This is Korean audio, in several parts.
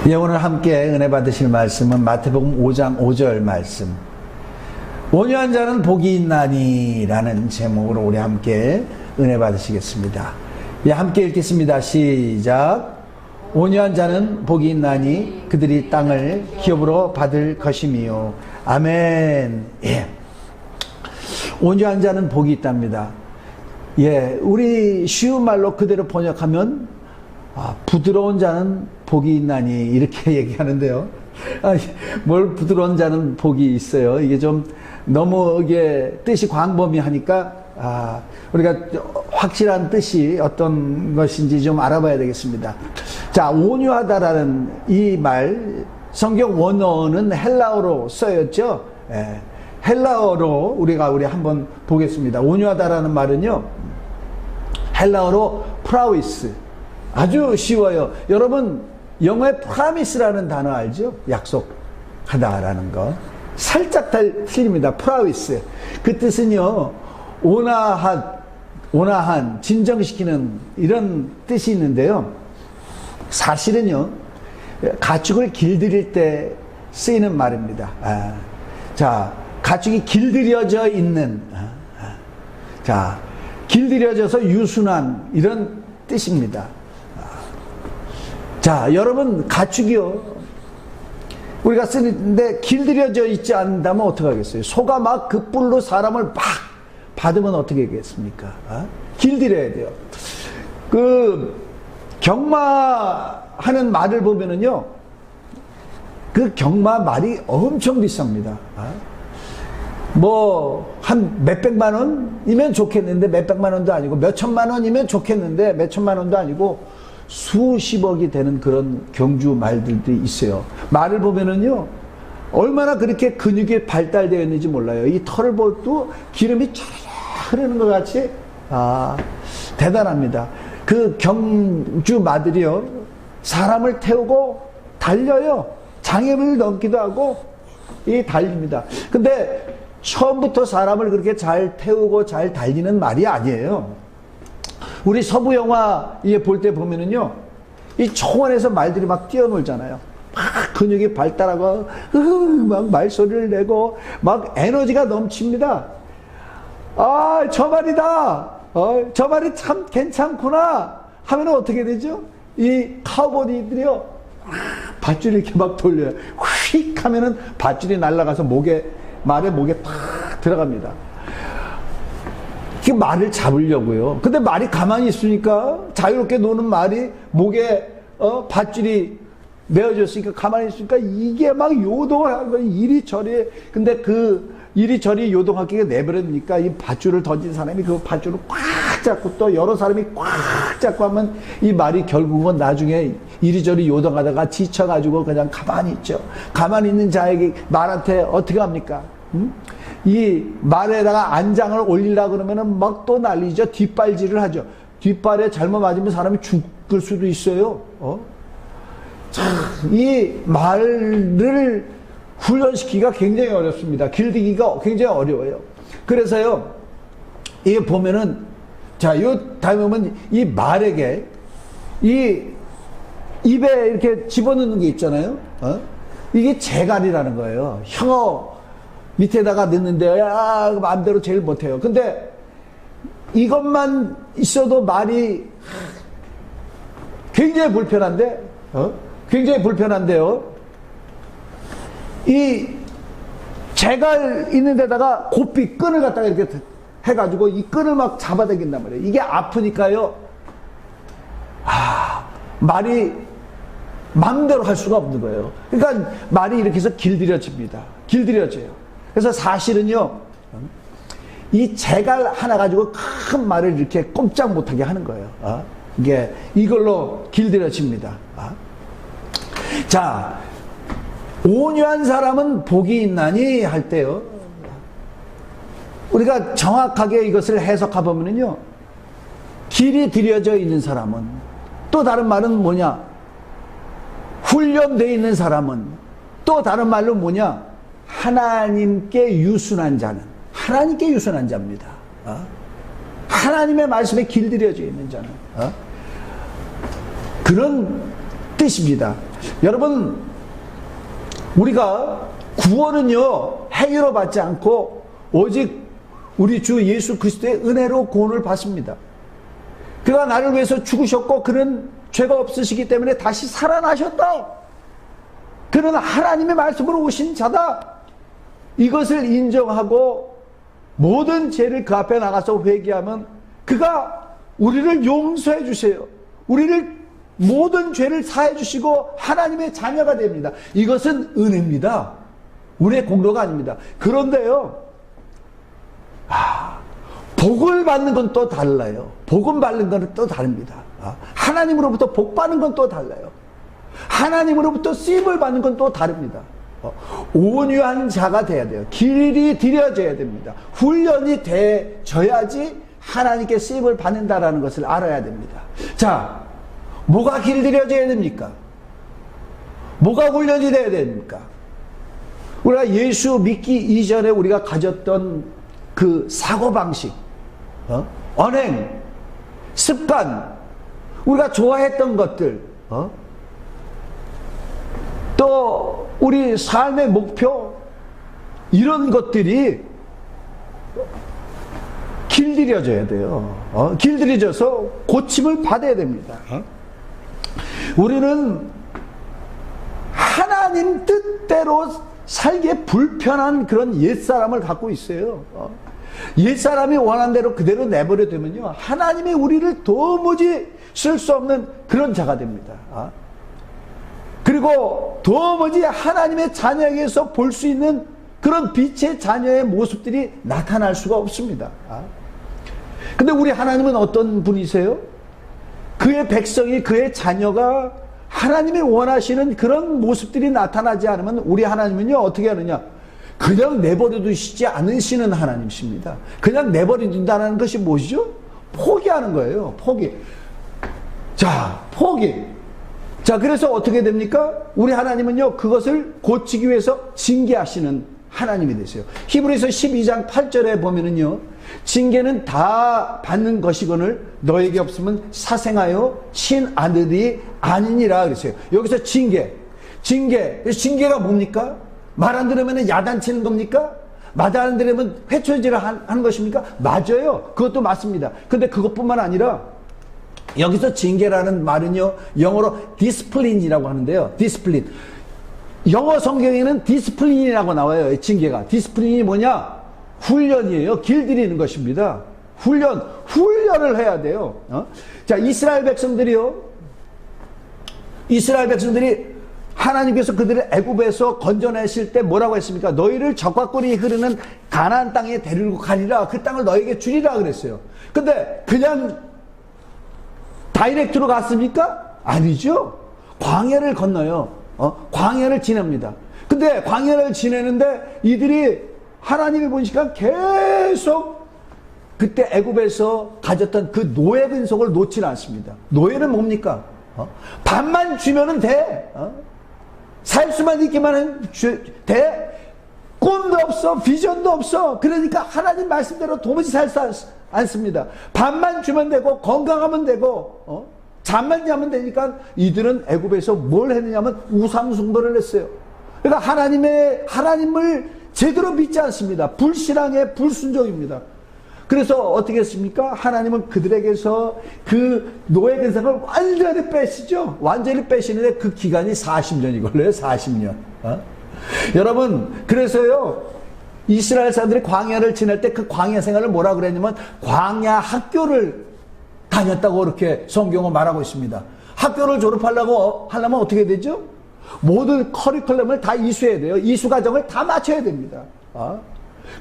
예, 오늘 함께 은혜 받으실 말씀은 마태복음 5장 5절 말씀. 온유한 자는 복이 있나니 라는 제목으로 우리 함께 은혜 받으시겠습니다. 예, 함께 읽겠습니다. 시작. 온유한 자는 복이 있나니 그들이 땅을 기업으로 받을 것이미요. 아멘. 예. 온유한 자는 복이 있답니다. 예, 우리 쉬운 말로 그대로 번역하면 부드러운 자는 복이 있나니 이렇게 얘기하는데요. 뭘 부드러운 자는 복이 있어요. 이게 좀 너무 이게 뜻이 광범위하니까 우리가 확실한 뜻이 어떤 것인지 좀 알아봐야 되겠습니다. 자, 온유하다라는 이 말 성경 원어는 헬라어로 써였죠. 예, 헬라어로 우리 한번 보겠습니다. 온유하다라는 말은요, 헬라어로 프라위스. 아주 쉬워요. 여러분 영어에 프라미스라는 단어 알죠? 약속하다라는 거. 살짝 틀립니다. 프라위스. 그 뜻은요, 온화한, 진정시키는 이런 뜻이 있는데요. 사실은요, 가축을 길들일 때 쓰이는 말입니다. 자, 가축이 길들여져 있는, 자, 길들여져서 유순한 이런 뜻입니다. 자, 여러분 가축이요, 우리가 쓰는데 길들여져 있지 않다면 어떻게 하겠어요? 소가 막 그 뿔로 사람을 막 받으면 어떻게 하겠습니까? 길들여야 돼요. 그 경마하는 말을 보면은요, 그 경마 말이 엄청 비쌉니다. 뭐 한 몇백만 원이면 좋겠는데 몇백만 원도 아니고 몇천만 원이면 좋겠는데 몇천만 원도 아니고 수십억이 되는 그런 경주 말들도 있어요. 말을 보면은요, 얼마나 그렇게 근육이 발달되어 있는지 몰라요. 이 털을 봐도 기름이 쫙 흐르는 것 같이 대단합니다. 그 경주 마들이요, 사람을 태우고 달려요. 장애물을 넘기도 하고 달립니다. 근데 처음부터 사람을 그렇게 잘 태우고 잘 달리는 말이 아니에요. 우리 서부 영화 볼 때 보면은요, 이 초원에서 말들이 막 뛰어놀잖아요. 막 근육이 발달하고 막 말소리를 내고 막 에너지가 넘칩니다. 저 말이다. 저 말이 참 괜찮구나 하면 어떻게 되죠? 이 카우보이들이요, 밧줄을 이렇게 막 돌려요. 휙 하면은 밧줄이 날아가서 말의 목에 팍 들어갑니다. 그 말을 잡으려고요. 근데 말이 가만히 있으니까, 자유롭게 노는 말이 목에 밧줄이 메어졌으니까 가만히 있으니까 이게 막 요동을 하는 거예요. 이리저리. 근데 그 이리저리 요동하기가 내버리니까 이 밧줄을 던진 사람이 그 밧줄을 꽉 잡고 또 여러 사람이 꽉 잡고 하면 이 말이 결국은 나중에 이리저리 요동하다가 지쳐가지고 그냥 가만히 있죠. 가만히 있는 자에게, 말한테 어떻게 합니까? 이 말에다가 안장을 올리려고 그러면은 막 또 난리죠. 뒷발질을 하죠. 뒷발에 잘못 맞으면 사람이 죽을 수도 있어요. 참, 이 말을 훈련시키기가 굉장히 어렵습니다. 길들이기가 굉장히 어려워요. 그래서요, 이게 보면은, 자, 다음에 보면 이 말에게 이 입에 이렇게 집어넣는 게 있잖아요. 이게 재갈이라는 거예요. 혀 밑에다가 넣는데 마음대로 제일 못해요. 근데 이것만 있어도 말이 굉장히 불편한데, 굉장히 불편한데요, 이 재갈 있는 데다가 고삐 끈을 갖다가 이렇게 해가지고 이 끈을 막 잡아당긴단 말이에요. 이게 아프니까요, 말이 마음대로 할 수가 없는 거예요. 그러니까 말이 이렇게 해서 길들여집니다. 길들여져요. 그래서 사실은요, 이 재갈 하나 가지고 큰 말을 이렇게 꼼짝 못하게 하는 거예요. 이게 이걸로 길들여집니다. 자, 온유한 사람은 복이 있나니 할 때요, 우리가 정확하게 이것을 해석해 보면요, 길이 들여져 있는 사람은, 또 다른 말은 뭐냐, 훈련되어 있는 사람은, 또 다른 말로 뭐냐, 하나님께 유순한 자는, 하나님께 유순한 자입니다. 하나님의 말씀에 길들여져 있는 자는, 그런 뜻입니다. 여러분, 우리가 구원은요, 행위로 받지 않고 오직 우리 주 예수 그리스도의 은혜로 구원을 받습니다. 그가 나를 위해서 죽으셨고 그는 죄가 없으시기 때문에 다시 살아나셨다. 그는 하나님의 말씀으로 오신 자다. 이것을 인정하고 모든 죄를 그 앞에 나가서 회개하면 그가 우리를 용서해 주세요. 우리를 모든 죄를 사해 주시고 하나님의 자녀가 됩니다. 이것은 은혜입니다. 우리의 공로가 아닙니다. 그런데요, 복을 받는 건 또 달라요. 복음 받는 건 또 다릅니다. 하나님으로부터 복 받는 건 또 달라요. 하나님으로부터 쓰임을 받는 건 또 다릅니다. 온유한 자가 돼야 돼요. 길이 들여져야 됩니다. 훈련이 돼져야지 하나님께 쓰임을 받는다라는 것을 알아야 됩니다. 자, 뭐가 길들여져야 됩니까? 뭐가 훈련이 돼야 됩니까? 우리가 예수 믿기 이전에 우리가 가졌던 그 사고방식, 언행, 습관, 우리가 좋아했던 것들, 또 우리 삶의 목표, 이런 것들이 길들여져야 돼요. 길들여져서 고침을 받아야 됩니다. 우리는 하나님 뜻대로 살기에 불편한 그런 옛사람을 갖고 있어요. 옛사람이 원한 대로 그대로 내버려 두면요, 하나님이 우리를 도무지 쓸 수 없는 그런 자가 됩니다. 그리고 도무지 하나님의 자녀에게서 볼 수 있는 그런 빛의 자녀의 모습들이 나타날 수가 없습니다. 근데 우리 하나님은 어떤 분이세요? 그의 백성이, 그의 자녀가 하나님이 원하시는 그런 모습들이 나타나지 않으면 우리 하나님은요, 어떻게 하느냐? 그냥 내버려 두시지 않으시는 하나님이십니다. 그냥 내버려 둔다는 것이 무엇이죠? 포기하는 거예요. 포기. 자, 포기. 자, 그래서 어떻게 됩니까? 우리 하나님은요, 그것을 고치기 위해서 징계하시는 하나님이 되세요. 히브리서 12장 8절에 보면은요, 징계는 다 받는 것이거늘 너에게 없으면 사생하여 친 아들이 아니니라 그랬어요. 여기서 징계가 뭡니까? 말 안 들으면 야단치는 겁니까? 말 안 들으면 회초질을 하는 것입니까? 맞아요. 그것도 맞습니다. 근데 그것뿐만 아니라 여기서 징계라는 말은요, 영어로 디스플린이라고 하는데요. 디스플린. 영어 성경에는 디스플린이라고 나와요. 징계가. 디스플린이 뭐냐? 훈련이에요. 길들이는 것입니다. 훈련을 해야 돼요. 자, 이스라엘 백성들이 하나님께서 그들을 애굽에서 건져내실 때 뭐라고 했습니까? 너희를 적과 꿀이 흐르는 가나안 땅에 데리고 가리라. 그 땅을 너에게 주리라 그랬어요. 근데 그냥 다이렉트로 갔습니까? 아니죠. 광야를 건너요. 광야를 지냅니다. 근데 광야를 지내는데 이들이 하나님이 보니까 계속 그때 애굽에서 가졌던 그 노예 근속을 놓지는 않습니다. 노예는 뭡니까? 밥만 주면은 돼. 살 수만 있기만 하면 돼. 꿈도 없어, 비전도 없어. 그러니까 하나님 말씀대로 도무지 살 수 않습니다. 밥만 주면 되고 건강하면 되고 잠만 자면 되니까 이들은 애굽에서 뭘 했느냐면 우상 숭배를 했어요. 그러니까 하나님을 제대로 믿지 않습니다. 불신앙의 불순종입니다. 그래서 어떻게 했습니까? 하나님은 그들에게서 그 노예 근성을 완전히 빼시죠. 완전히 빼시는데 그 기간이 40년이 걸려요. 40년. 여러분, 그래서요, 이스라엘 사람들이 광야를 지낼 때 그 광야 생활을 뭐라 그랬냐면 광야 학교를 다녔다고 그렇게 성경은 말하고 있습니다. 학교를 하려면 어떻게 되죠? 모든 커리큘럼을 다 이수해야 돼요. 이수과정을 다 마쳐야 됩니다.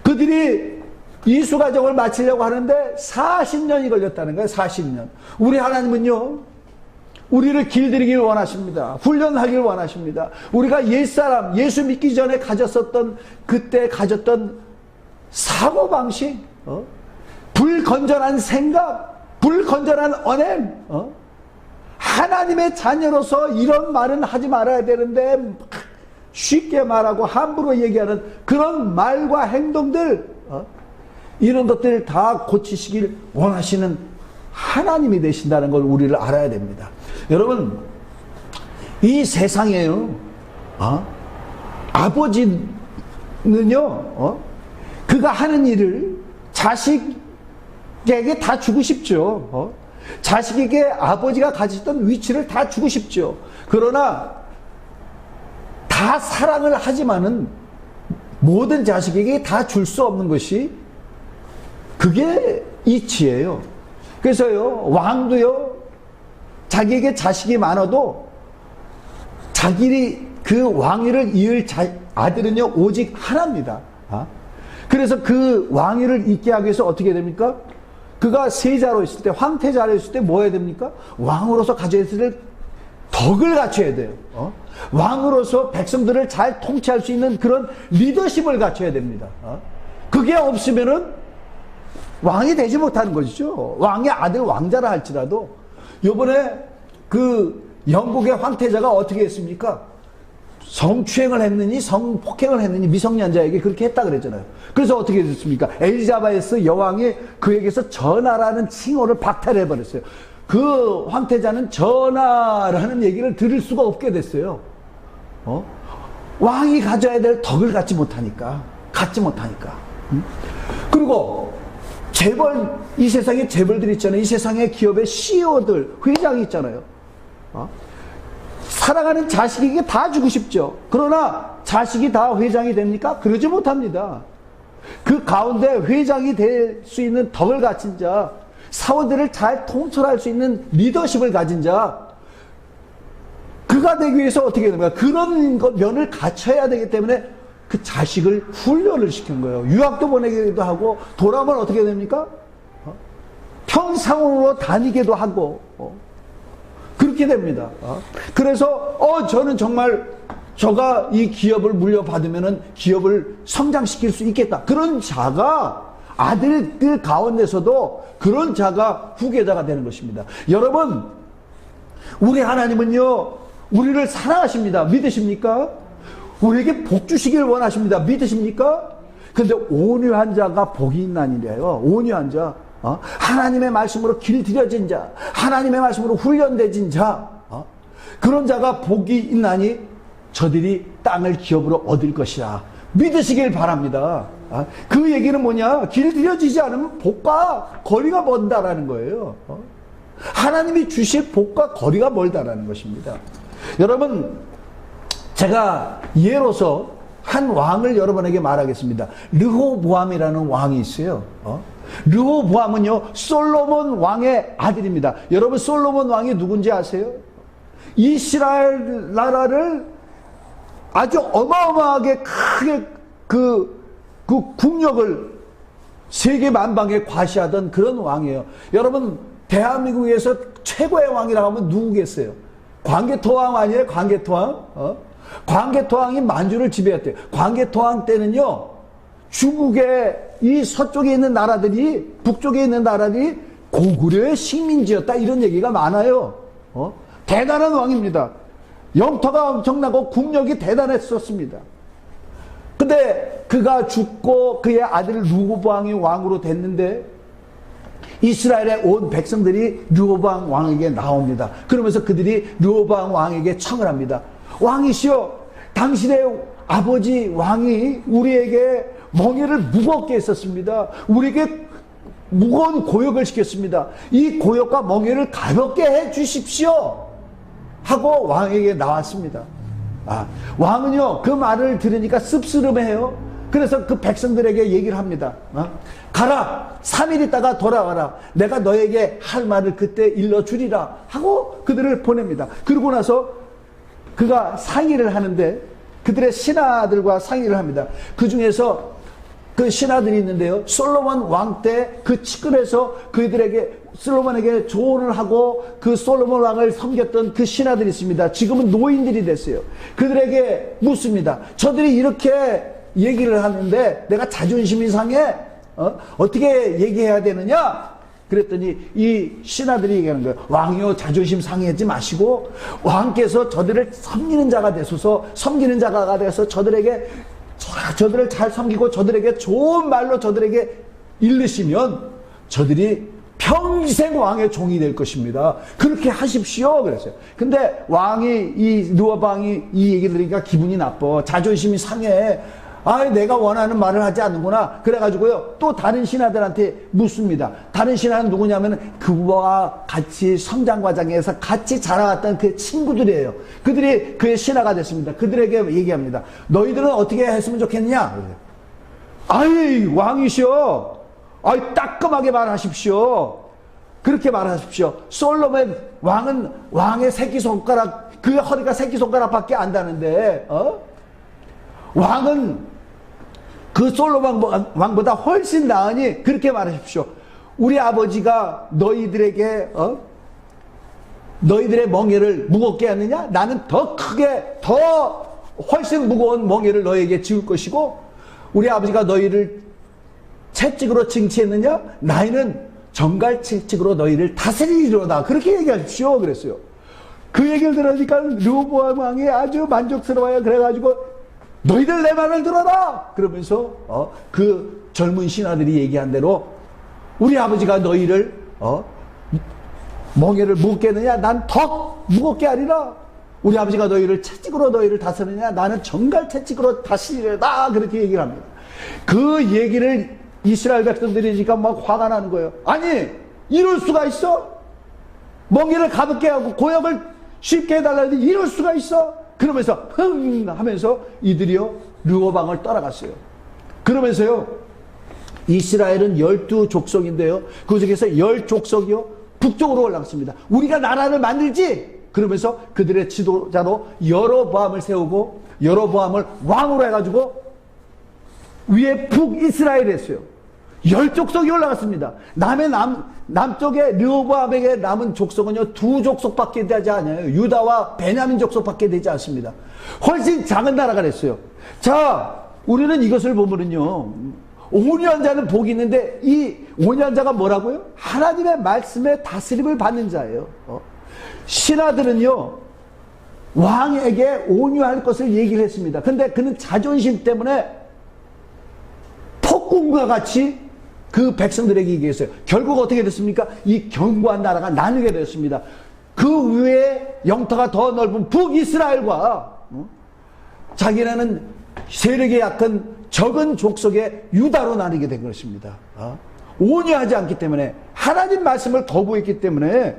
그들이 이수과정을 마치려고 하는데 40년이 걸렸다는 거예요. 40년. 우리 하나님은요, 우리를 길들이길 원하십니다. 훈련하길 원하십니다. 우리가 옛사람, 예수 믿기 전에 그때 가졌던 사고방식, 불건전한 생각, 불건전한 언행, 하나님의 자녀로서 이런 말은 하지 말아야 되는데 쉽게 말하고 함부로 얘기하는 그런 말과 행동들, 이런 것들을 다 고치시길 원하시는 하나님이 되신다는 걸 우리를 알아야 됩니다. 여러분, 이 세상에요, 아버지는요, 그가 하는 일을 자식에게 다 주고 싶죠. 자식에게 아버지가 가지던 위치를 다 주고 싶죠. 그러나 다 사랑을 하지만은 모든 자식에게 다 줄 수 없는 것이 그게 이치예요. 그래서요, 왕도요, 자기에게 자식이 많아도 자기 그 왕위를 이을 아들은요 오직 하나입니다. 그래서 그 왕위를 잇게 하기 위해서 어떻게 됩니까? 그가 세자로 있을 때, 황태자로 있을 때 뭐 해야 됩니까? 왕으로서 가져야 될 덕을 갖춰야 돼요. 왕으로서 백성들을 잘 통치할 수 있는 그런 리더십을 갖춰야 됩니다. 그게 없으면은 왕이 되지 못하는 것이죠. 왕의 아들 왕자라 할지라도. 요번에 그 영국의 황태자가 어떻게 했습니까? 성추행을 했느니 성폭행을 했느니 미성년자에게 그렇게 했다 그랬잖아요. 그래서 어떻게 됐습니까? 엘리자베스 여왕이 그에게서 전하라는 칭호를 박탈해 버렸어요. 그 황태자는 전하라는 얘기를 들을 수가 없게 됐어요. 왕이 가져야 될 덕을 갖지 못하니까. 그리고 재벌, 이 세상에 재벌들 있잖아요. 이 세상에 기업의 CEO들, 회장이 있잖아요. 사랑하는 자식에게 다 주고 싶죠. 그러나 자식이 다 회장이 됩니까? 그러지 못합니다. 그 가운데 회장이 될 수 있는 덕을 갖춘 자, 사원들을 잘 통솔할 수 있는 리더십을 가진 자, 그가 되기 위해서 어떻게 됩니까? 그런 면을 갖춰야 되기 때문에 그 자식을 훈련을 시킨 거예요. 유학도 보내기도 하고, 돌아오면 어떻게 됩니까? 평상으로 다니기도 하고, 그렇게 됩니다. 그래서 저는 정말 저가 이 기업을 물려받으면은 기업을 성장시킬 수 있겠다. 그런 자가 아들들 가운데서도 그런 자가 후계자가 되는 것입니다. 여러분, 우리 하나님은요, 우리를 사랑하십니다. 믿으십니까? 우리에게 복 주시길 원하십니다. 믿으십니까? 근데 온유한 자가 복이 있나니래요. 온유한 자. 하나님의 말씀으로 길들여진 자, 하나님의 말씀으로 훈련되진 자, 그런 자가 복이 있나니 저들이 땅을 기업으로 얻을 것이라. 믿으시길 바랍니다. 그 얘기는 뭐냐? 길들여지지 않으면 복과 거리가 먼다라는 거예요. 하나님이 주실 복과 거리가 멀다라는 것입니다. 여러분, 제가 예로서 한 왕을 여러분에게 말하겠습니다. 르호보암이라는 왕이 있어요. 르호보암은요, 솔로몬 왕의 아들입니다. 여러분, 솔로몬 왕이 누군지 아세요? 이스라엘 나라를 아주 어마어마하게 크게 그 국력을 세계 만방에 과시하던 그런 왕이에요. 여러분, 대한민국에서 최고의 왕이라고 하면 누구겠어요? 광개토왕 아니에요? 광개토왕? 광개토왕이 만주를 지배했대요. 광개토왕 때는요, 중국의 이 서쪽에 있는 나라들이, 북쪽에 있는 나라들이 고구려의 식민지였다, 이런 얘기가 많아요. 대단한 왕입니다. 영토가 엄청나고 국력이 대단했었습니다. 근데 그가 죽고 그의 아들 르호보암이 왕으로 됐는데, 이스라엘의 온 백성들이 르호보암 왕에게 나옵니다. 그러면서 그들이 르호보암 왕에게 청을 합니다. 왕이시여, 당신의 아버지 왕이 우리에게 멍에를 무겁게 했었습니다. 우리에게 무거운 고역을 시켰습니다. 이 고역과 멍에를 가볍게 해 주십시오 하고 왕에게 나왔습니다. 왕은요, 그 말을 들으니까 씁쓸해해요. 그래서 그 백성들에게 얘기를 합니다. 가라, 3일 있다가 돌아와라. 내가 너에게 할 말을 그때 일러주리라 하고 그들을 보냅니다. 그러고 나서 그가 상의를 하는데, 그들의 신하들과 상의를 합니다. 그 중에서 그 신하들이 있는데요, 솔로몬 왕 때 그 측근에서 그들에게, 솔로몬에게 조언을 하고 그 솔로몬 왕을 섬겼던 그 신하들이 있습니다. 지금은 노인들이 됐어요. 그들에게 묻습니다. 저들이 이렇게 얘기를 하는데 내가 자존심이 상해? 어떻게 얘기해야 되느냐? 그랬더니 이 신하들이 얘기하는 거예요. 왕이요, 자존심 상해하지 마시고 왕께서 저들을 섬기는 자가 되소서, 섬기는 자가 돼서 저들을 잘 섬기고 저들에게 좋은 말로 저들에게 일르시면 저들이 평생 왕의 종이 될 것입니다. 그렇게 하십시오. 그랬어요. 근데 왕이, 이 르호보암이 이 얘기 들으니까 기분이 나빠. 자존심이 상해. 아, 내가 원하는 말을 하지 않는구나. 그래가지고요, 또 다른 신하들한테 묻습니다. 다른 신하는 누구냐면 그와 같이 성장 과정에서 같이 자라왔던 그 친구들이에요. 그들이 그의 신하가 됐습니다. 그들에게 얘기합니다. 너희들은 어떻게 했으면 좋겠냐? 아이, 왕이시여. 아이, 따끔하게 말하십시오. 그렇게 말하십시오. 솔로몬 왕은 왕의 새끼손가락, 그의 허리가 새끼손가락밖에 안 다는데, 왕은 그 솔로몬 왕보다 훨씬 나으니 그렇게 말하십시오. 우리 아버지가 너희들에게, 너희들의 멍에를 무겁게 하느냐? 나는 더 크게, 더 훨씬 무거운 멍에를 너희에게 지울 것이고, 우리 아버지가 너희를 채찍으로 징치했느냐? 나이는 정갈 채찍으로 너희를 다스리리로다. 그렇게 얘기하십시오. 그랬어요. 그 얘기를 들으니까 르호보암 왕이 아주 만족스러워요. 그래가지고 너희들 내 말을 들어라. 그러면서 그 젊은 신하들이 얘기한 대로 우리 아버지가 너희를 멍에를 무겁게 했느냐? 난 더 무겁게 하리라. 우리 아버지가 너희를 채찍으로 너희를 다스리느냐? 나는 정갈 채찍으로 다스리리다. 그렇게 얘기를 합니다. 그 얘기를 이스라엘 백성들이니까 막 화가 나는 거예요. 아니, 이럴 수가 있어? 멍에를 가볍게 하고 고역을 쉽게 해달라는데 이럴 수가 있어? 그러면서 흥 하면서 이들이요 르호보암을 따라갔어요. 그러면서요 이스라엘은 12족속인데요 그 중에서 10족속이요 북쪽으로 올라갔습니다. 우리가 나라를 만들지? 그러면서 그들의 지도자로 여로보암을 세우고 여로보암을 왕으로 해가지고 위에 북이스라엘 했어요. 10족속이 올라갔습니다. 남쪽에 르호보암에게 남은 족속은요, 2족속밖에 되지 않아요. 유다와 베냐민 족속밖에 되지 않습니다. 훨씬 작은 나라가 됐어요. 자, 우리는 이것을 보면은요, 온유한 복이 있는데, 이 온유한 자가 뭐라고요? 하나님의 말씀에 다스림을 받는 자예요. 신하들은요, 왕에게 온유할 것을 얘기를 했습니다. 근데 그는 자존심 때문에 폭군과 같이 그 백성들에게 얘기했어요. 결국 어떻게 됐습니까? 이 견고한 나라가 나누게 되었습니다. 그 위에 영토가 더 넓은 북이스라엘과 자기네는 세력이 약한 적은 족속의 유다로 나뉘게 된 것입니다. 온유하지 않기 때문에 하나님 말씀을 거부했기 때문에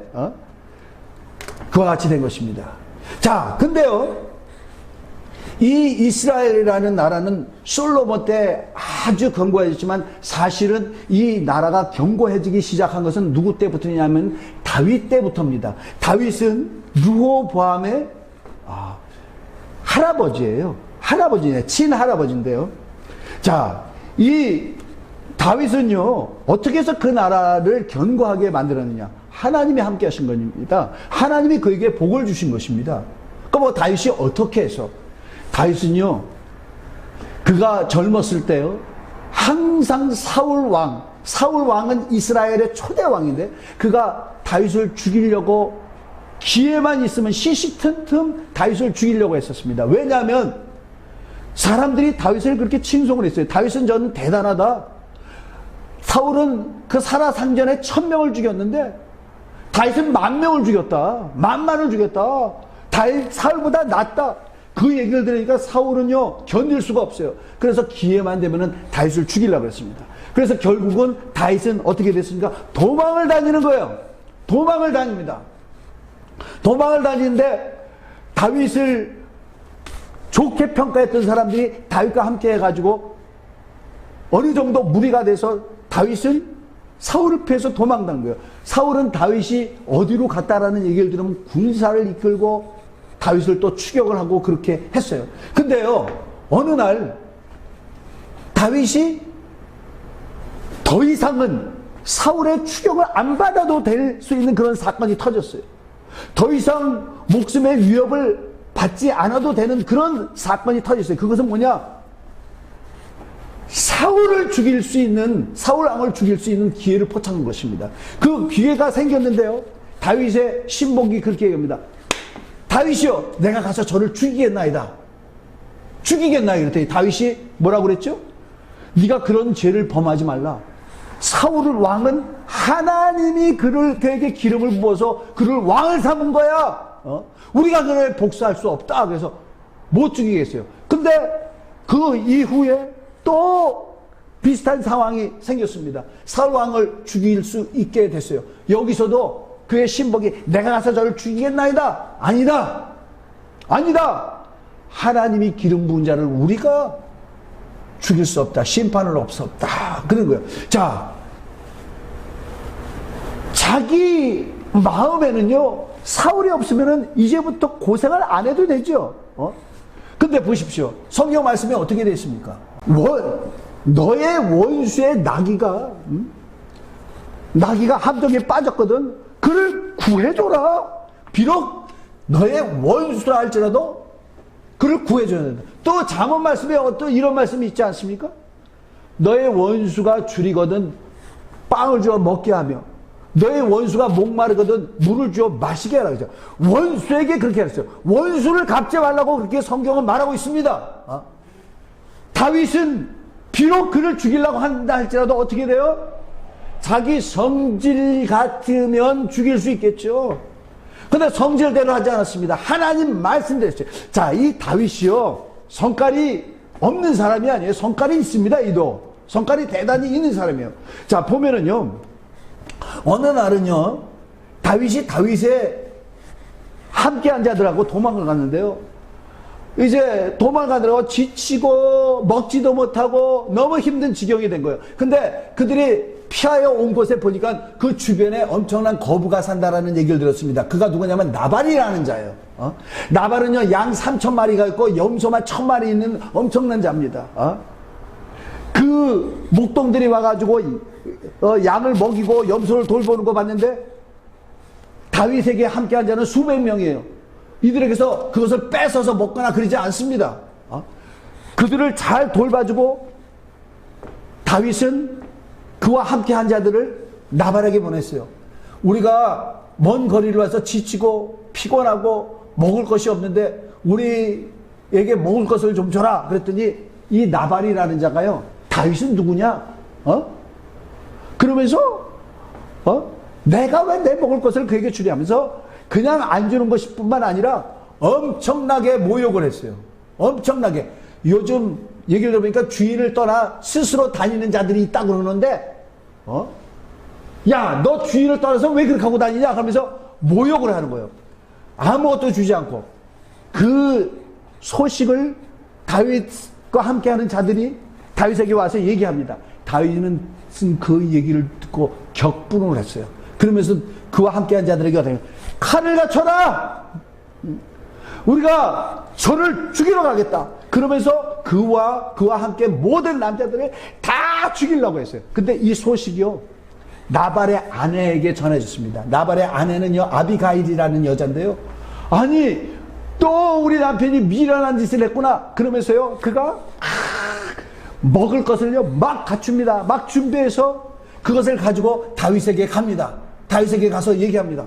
그와 같이 된 것입니다. 자, 근데요 이 이스라엘이라는 나라는 솔로몬 때 아주 견고해졌지만 사실은 이 나라가 견고해지기 시작한 것은 누구 때부터냐면 다윗 때부터입니다. 다윗은 르호보암의 할아버지예요. 할아버지네, 친할아버지인데요. 자, 이 다윗은요 어떻게 해서 그 나라를 견고하게 만들었느냐? 하나님이 함께 하신 겁니다. 하나님이 그에게 복을 주신 것입니다. 그러니까 뭐 다윗이 어떻게 해서? 다윗은요, 그가 젊었을 때요, 항상 사울왕은 이스라엘의 초대 왕인데, 그가 다윗을 죽이려고 기회만 있으면 시시틈틈 다윗을 죽이려고 했었습니다. 왜냐하면 사람들이 다윗을 그렇게 칭송을 했어요. 다윗은 저는 대단하다. 사울은 그 살아상전에 1000명을 죽였는데, 다윗은 10,000명을 죽였다. 10,000을 죽였다. 다윗, 사울보다 낫다. 그 얘기를 들으니까 사울은요 견딜 수가 없어요. 그래서 기회만 되면은 다윗을 죽이려고 했습니다. 그래서 결국은 다윗은 어떻게 됐습니까? 도망을 다니는 거예요. 도망을 다닙니다. 도망을 다니는데 다윗을 좋게 평가했던 사람들이 다윗과 함께 해가지고 어느 정도 무리가 돼서 다윗은 사울을 피해서 도망간 거예요. 사울은 다윗이 어디로 갔다라는 얘기를 들으면 군사를 이끌고 다윗을 또 추격을 하고 그렇게 했어요. 근데요 어느 날 다윗이 더 이상은 사울의 추격을 안 받아도 될 수 있는 그런 사건이 터졌어요. 더 이상 목숨의 위협을 받지 않아도 되는 그런 사건이 터졌어요. 그것은 뭐냐? 사울을 죽일 수 있는, 사울 왕을 죽일 수 있는 기회를 포착한 것입니다. 그 기회가 생겼는데요 다윗의 신복이 그렇게 얘기합니다. 다윗이요, 내가 가서 저를 죽이겠나이다. 죽이겠나이다. 그랬더니 다윗이 뭐라고 그랬죠? 네가 그런 죄를 범하지 말라. 사울 왕은 하나님이 그에게 기름을 부어서 그를 왕을 삼은 거야. 우리가 그를 복수할 수 없다. 그래서 못 죽이겠어요. 근데 그 이후에 또 비슷한 상황이 생겼습니다. 사울 왕을 죽일 수 있게 됐어요. 여기서도 그의 신복이 내가 가서 저를 죽이겠나이다. 아니다. 아니다. 하나님이 기름 부은 자를 우리가 죽일 수 없다. 심판을 없었다. 그런 거예요. 자, 자기 마음에는요, 사울이 없으면은 이제부터 고생을 안 해도 되죠. 근데 보십시오. 성경 말씀에 어떻게 되어 있습니까? 너의 원수의 나귀가 함정에 빠졌거든. 그를 구해줘라. 비록 너의 원수라 할지라도 그를 구해줘야 된다. 또 잠언 말씀에 어떤 이런 말씀이 있지 않습니까? 너의 원수가 줄이거든 빵을 주어 먹게 하며 너의 원수가 목마르거든 물을 주어 마시게 하라. 그죠? 원수에게 그렇게 했어요. 원수를 갚지 말라고 그렇게 성경은 말하고 있습니다. 다윗은 비록 그를 죽이려고 한다 할지라도 어떻게 돼요? 자기 성질 같으면 죽일 수 있겠죠. 근데 성질대로 하지 않았습니다. 하나님 말씀대로 했어요. 자, 이 다윗이요, 성깔이 없는 사람이 아니에요. 성깔이 있습니다. 이도 성깔이 대단히 있는 사람이에요. 자, 보면은요, 어느 날은요, 다윗의 함께한 자들하고 도망을 갔는데요. 이제 도망가느라고 지치고 먹지도 못하고 너무 힘든 지경이 된 거예요. 근데 그들이 피하여 온 곳에 보니까 그 주변에 엄청난 거부가 산다라는 얘기를 들었습니다. 그가 누구냐면 나발이라는 자예요. 나발은요, 양 3,000마리가 있고 염소만 1,000마리 있는 엄청난 자입니다. 그 목동들이 와가지고 양을 먹이고 염소를 돌보는 거 봤는데 다윗에게 함께한 자는 수백 명이에요. 이들에게서 그것을 뺏어서 먹거나 그러지 않습니다. 그들을 잘 돌봐주고 다윗은 그와 함께한 자들을 나발에게 보냈어요. 우리가 먼 거리를 와서 지치고 피곤하고 먹을 것이 없는데 우리에게 먹을 것을 좀 줘라. 그랬더니 이 나발이라는 자가요, 다윗은 누구냐? 그러면서 내가 왜 내 먹을 것을 그에게 주냐면서 그냥 안 주는 것이 뿐만 아니라 엄청나게 모욕을 했어요. 엄청나게. 요즘 얘기를 들어보니까 주인을 떠나 스스로 다니는 자들이 있다고 그러는데, 야, 너 주인을 떠나서 왜 그렇게 하고 다니냐? 하면서 모욕을 하는 거예요. 아무것도 주지 않고. 그 소식을 다윗과 함께하는 자들이 다윗에게 와서 얘기합니다. 다윗은 그 얘기를 듣고 격분을 했어요. 그러면서 그와 함께한 자들에게 어떻게 칼을 갖춰라. 우리가 저를 죽이러 가겠다. 그러면서 그와 함께 모든 남자들을 다 죽이려고 했어요. 근데 이 소식이요, 나발의 아내에게 전해졌습니다. 나발의 아내는요, 아비가일이라는 여자인데요. 아니, 또 우리 남편이 미련한 짓을 했구나. 그러면서요, 그가 먹을 것을요 막 갖춥니다. 막 준비해서 그것을 가지고 다윗에게 갑니다. 다윗에게 가서 얘기합니다.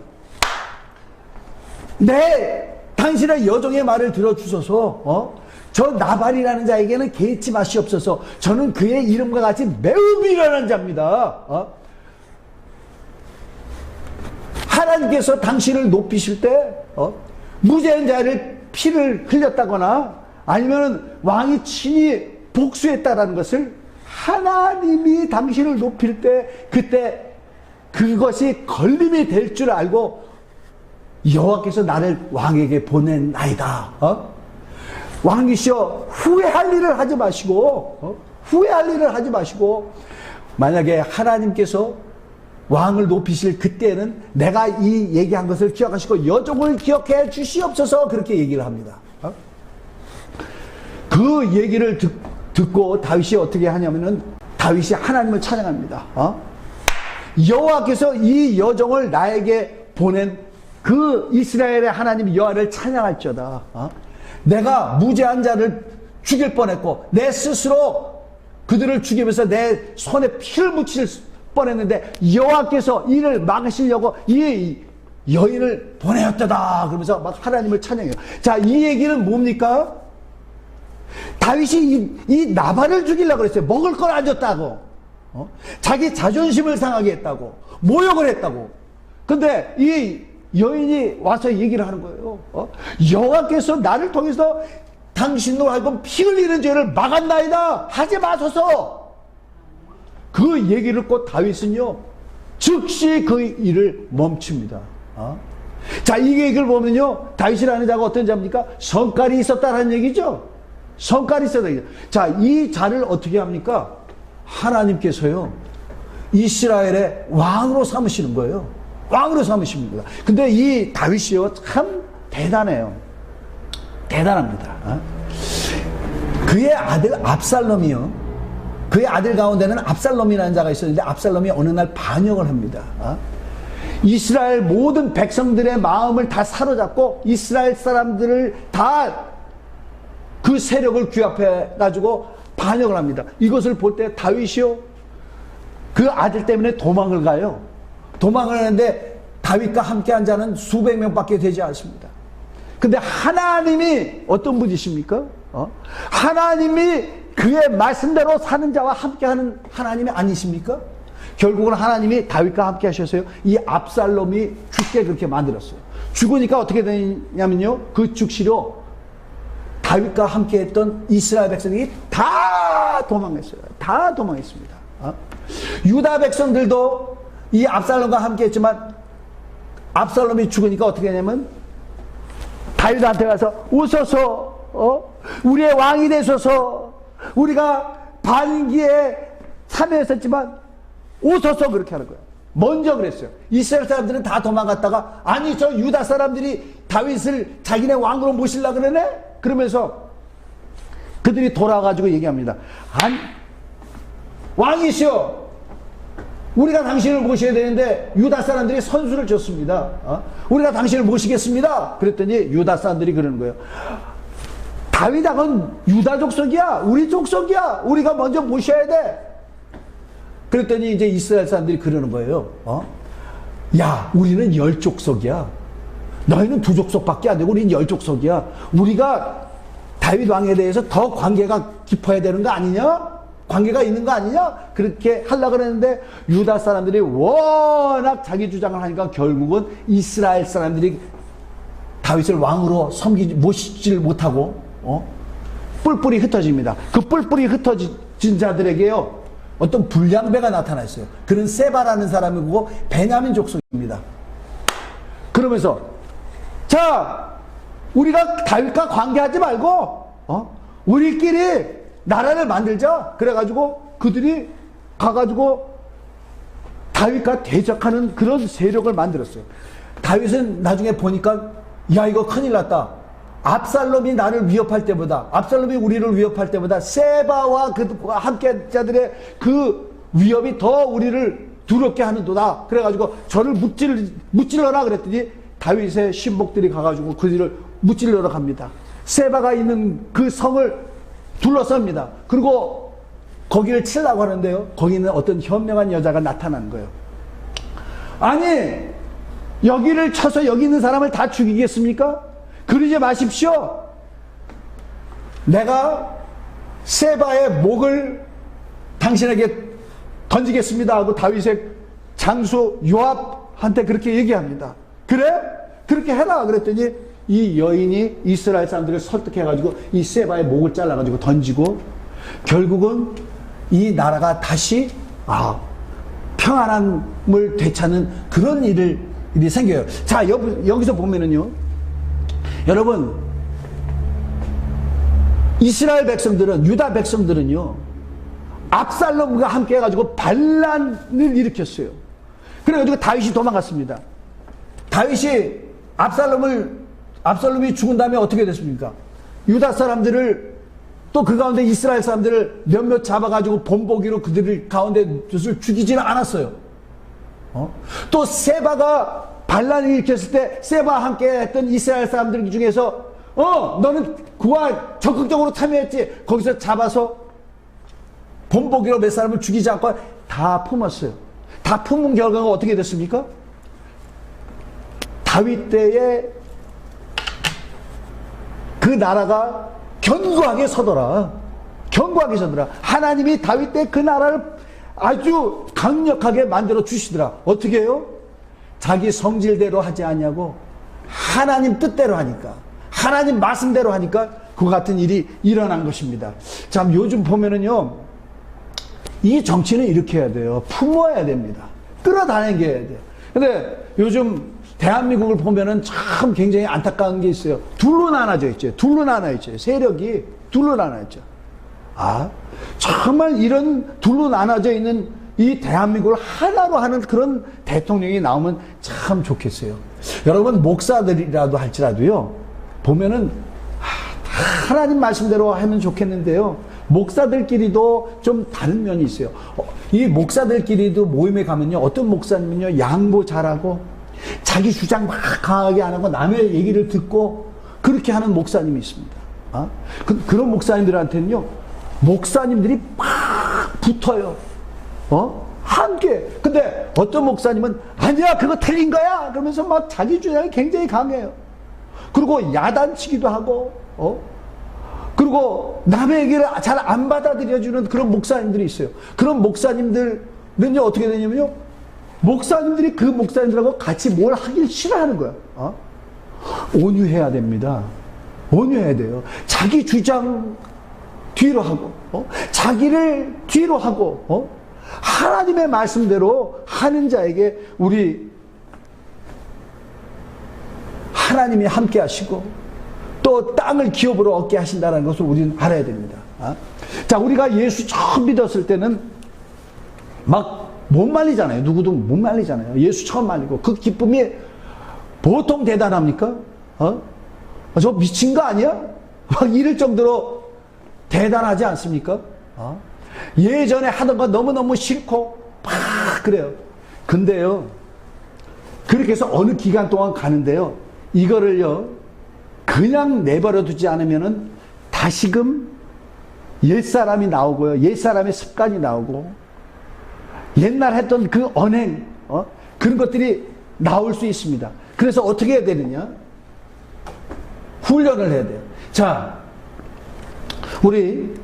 당신의 여종의 말을 들어주소서. 저 나발이라는 자에게는 개의치 마시옵소서. 저는 그의 이름과 같이 매우 미련한 자입니다. 하나님께서 당신을 높이실 때 무죄한 자를 피를 흘렸다거나 아니면 왕이 친히 복수했다라는 것을 하나님이 당신을 높일 때 그때 그것이 걸림이 될 줄 알고 여호와께서 나를 왕에게 보낸나이다. 왕이시여, 후회할 일을 하지 마시고 후회할 일을 하지 마시고 만약에 하나님께서 왕을 높이실 그때는 내가 이 얘기한 것을 기억하시고 여종을 기억해 주시옵소서. 그렇게 얘기를 합니다. 그 얘기를 듣고 다윗이 어떻게 하냐면은 다윗이 하나님을 찬양합니다. 여호와께서 이 여종을 나에게 보낸 그 이스라엘의 하나님 여호와를 찬양할지어다. 내가 무죄한 자를 죽일 뻔했고 내 스스로 그들을 죽이면서 내 손에 피를 묻힐 뻔했는데 여호와께서 이를 막으시려고 이 여인을 보내었다. 그러면서 막 하나님을 찬양해요. 자, 이 얘기는 뭡니까? 다윗이 이 나발을 죽이려고 그랬어요. 먹을 걸 안 줬다고. 자기 자존심을 상하게 했다고. 모욕을 했다고. 근데 이 여인이 와서 얘기를 하는 거예요. 여호와께서 나를 통해서 당신으로 하여금 피 흘리는 죄를 막았나이다. 하지 마소서. 그 얘기를 듣고 다윗은요, 즉시 그 일을 멈춥니다. 자, 이 얘기를 보면요, 다윗이라는 자가 어떤 자입니까? 성깔이 있었다는 얘기죠. 성깔이 있었다. 자, 이 자를 어떻게 합니까? 하나님께서요, 이스라엘의 왕으로 삼으시는 거예요. 왕으로 삼으십니다. 근데 이 다윗이요, 참 대단해요. 대단합니다. 그의 아들 압살롬이요, 그의 아들 가운데는 압살롬이라는 자가 있었는데, 압살롬이 어느 날 반역을 합니다. 이스라엘 모든 백성들의 마음을 다 사로잡고 이스라엘 사람들을 다 그 세력을 규합해 가지고 반역을 합니다. 이것을 볼 때 다윗이요, 그 아들 때문에 도망을 가요. 도망을 하는데 다윗과 함께한 자는 수백 명밖에 되지 않습니다. 근데 하나님이 어떤 분이십니까? 하나님이 그의 말씀대로 사는 자와 함께하는 하나님이 아니십니까? 결국은 하나님이 다윗과 함께 하셔서요, 이 압살롬이 죽게 그렇게 만들었어요. 죽으니까 어떻게 되냐면요, 그 죽시로 다윗과 함께 했던 이스라엘 백성이 다 도망했어요. 다 도망했습니다. 유다 백성들도 이 압살롬과 함께 했지만, 압살롬이 죽으니까 어떻게 하냐면 다윗한테 가서 웃어서 우리의 왕이 되소서, 우리가 반기에 참여했었지만 웃어서 그렇게 하는 거예요. 먼저 그랬어요. 이스라엘 사람들은 다 도망갔다가, 아니 저 유다 사람들이 다윗을 자기네 왕으로 모시려고 그러네? 그러면서 그들이 돌아가지고 얘기합니다. 아니, 왕이시여, 우리가 당신을 모셔야 되는데 유다 사람들이 선수를 줬습니다. 우리가 당신을 모시겠습니다. 그랬더니 유다 사람들이 그러는 거예요. 다윗왕은 유다 족속이야. 우리 족속이야. 우리가 먼저 모셔야 돼. 그랬더니 이제 이스라엘 사람들이 그러는 거예요. 야, 우리는 10족속이야. 너희는 2족속밖에 안 되고 우리는 10족속이야. 우리가 다윗 왕에 대해서 더 관계가 깊어야 되는 거 아니냐? 관계가 있는 거 아니냐? 그렇게 하려고 그랬는데 유다 사람들이 워낙 자기 주장을 하니까 결국은 이스라엘 사람들이 다윗을 왕으로 모시질 못하고 뿔뿔이 흩어집니다. 그 뿔뿔이 흩어진 자들에게요, 어떤 불량배가 나타나 있어요. 그는 세바라는 사람이고 베냐민 족속입니다. 그러면서 자, 우리가 다윗과 관계하지 말고 우리끼리 나라를 만들자. 그래가지고 그들이 가가지고 다윗과 대적하는 그런 세력을 만들었어요. 다윗은 나중에 보니까, 야, 이거 큰일 났다. 압살롬이 나를 위협할 때보다, 압살롬이 우리를 위협할 때보다 세바와 그 함께 자들의 그 위협이 더 우리를 두렵게 하는도다. 그래가지고 저를 무찔러라 그랬더니 다윗의 신복들이 가가지고 그들을 무찔러러 갑니다. 세바가 있는 그 성을 둘러쌉니다. 그리고 거기를 치려고 하는데요, 거기는 어떤 현명한 여자가 나타나는 거예요. 아니, 여기를 쳐서 여기 있는 사람을 다 죽이겠습니까? 그러지 마십시오. 내가 세바의 목을 당신에게 던지겠습니다 하고 다윗의 장수 요압한테 그렇게 얘기합니다. 그래? 그렇게 해라. 그랬더니 이 여인이 이스라엘 사람들을 설득해가지고 이 세바의 목을 잘라가지고 던지고, 결국은 이 나라가 다시 평안함을 되찾는 그런 일이 생겨요. 자, 여기서 보면은요, 여러분, 이스라엘 백성들은, 유다 백성들은요, 압살롬과 함께 해가지고 반란을 일으켰어요. 그래가지고 다윗이 도망갔습니다. 다윗이 압살롬이 죽은 다음에 어떻게 됐습니까? 유다 사람들을, 또 그 가운데 이스라엘 사람들을 몇몇 잡아가지고 본보기로 그들을 가운데 죽이지는 않았어요. 또 세바가 반란을 일으켰을 때 세바와 함께 했던 이스라엘 사람들 중에서 너는 그와 적극적으로 참여했지. 거기서 잡아서 본보기로 몇 사람을 죽이지 않고 다 품었어요. 다 품은 결과가 어떻게 됐습니까? 다윗 때에 그 나라가 견고하게 서더라. 견고하게 서더라. 하나님이 다윗 때 그 나라를 아주 강력하게 만들어 주시더라. 어떻게 해요? 자기 성질대로 하지 않냐고 하나님 뜻대로 하니까, 하나님 말씀대로 하니까 그 같은 일이 일어난 것입니다. 참 요즘 보면은요, 이 정치는 이렇게 해야 돼요. 품어야 됩니다. 끌어다니게 해야 돼요. 근데 요즘 대한민국을 보면은 참 굉장히 안타까운 게 있어요. 둘로 나눠져 있죠. 둘로 나눠 있죠. 세력이 둘로 나눠 있죠. 아, 정말 이런 둘로 나눠져 있는 이 대한민국을 하나로 하는 그런 대통령이 나오면 참 좋겠어요. 여러분, 목사들이라도 할지라도요, 보면은 하나님 말씀대로 하면 좋겠는데요, 목사들끼리도 좀 다른 면이 있어요. 이 목사들끼리도 모임에 가면요, 어떤 목사님은요, 양보 잘하고 자기 주장 막 강하게 안 하고 남의 얘기를 듣고 그렇게 하는 목사님이 있습니다. 그런 목사님들한테는요, 목사님들이 막 붙어요. 함께. 근데 어떤 목사님은 아니야, 그거 틀린 거야 그러면서 막 자기 주장이 굉장히 강해요. 그리고 야단치기도 하고, 그리고 남의 얘기를 잘 안 받아들여주는 그런 목사님들이 있어요. 그런 목사님들은요, 어떻게 되냐면요, 목사님들이 그 목사님들하고 같이 뭘 하길 싫어하는 거야. 온유해야 됩니다. 온유해야 돼요. 자기 주장 뒤로 하고, 자기를 뒤로 하고, 하나님의 말씀대로 하는 자에게 우리 하나님이 함께 하시고 또 땅을 기업으로 얻게 하신다는 것을 우리는 알아야 됩니다. 자, 우리가 예수 처음 믿었을 때는 막 못 말리잖아요. 누구도 못 말리잖아요. 예수 처음 말리고 그 기쁨이 보통 대단합니까? 저 미친 거 아니야? 막 이럴 정도로 대단하지 않습니까? 예전에 하던 거 너무너무 싫고 막 그래요. 근데요, 그렇게 해서 어느 기간 동안 가는데요, 이거를요 그냥 내버려 두지 않으면은 다시금 옛사람이 나오고요, 옛사람의 습관이 나오고 옛날 했던 그 언행, 그런 것들이 나올 수 있습니다. 그래서 어떻게 해야 되느냐? 훈련을 해야 돼요. 자, 우리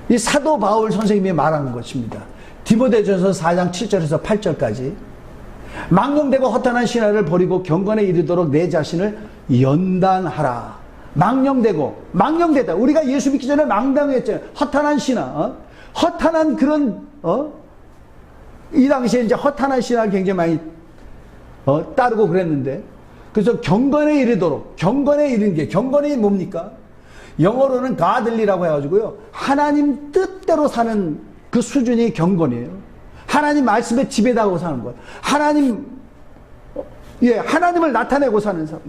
이 사도 바울 선생님이 말하는 것입니다. 디모데전서 4장 7절에서 8절까지 망령되고 허탄한 신화를 버리고 경건에 이르도록 내 자신을 연단하라. 망령되다. 우리가 예수 믿기 전에 망당했잖아요. 허탄한 신화, 허탄한 그런, 이 당시에 이제 허탄한 신화를 굉장히 많이 따르고 그랬는데, 그래서 경건에 이르도록, 경건에 이르는 게, 경건이 뭡니까? 영어로는 godly라고 해가지고요, 하나님 뜻대로 사는 그 수준이 경건이에요. 하나님 말씀에 지배당하고 사는 거예요. 하나님을 나타내고 사는 사람.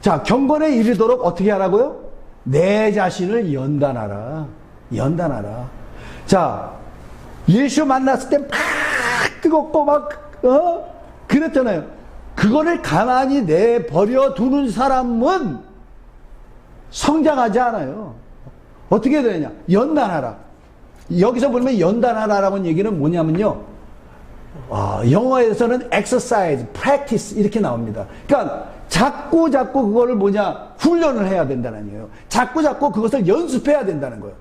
자, 경건에 이르도록 어떻게 하라고요? 내 자신을 연단하라. 연단하라. 자, 예수 만났을 때 막 뜨겁고 막, 그랬잖아요. 그거를 가만히 내버려 두는 사람은 성장하지 않아요. 어떻게 되느냐? 연단하라. 여기서 보면 연단하라라는 얘기는 뭐냐면요, 영어에서는 exercise, practice 이렇게 나옵니다. 그러니까 자꾸 그거를 훈련을 해야 된다는 거예요. 자꾸 그것을 연습해야 된다는 거예요.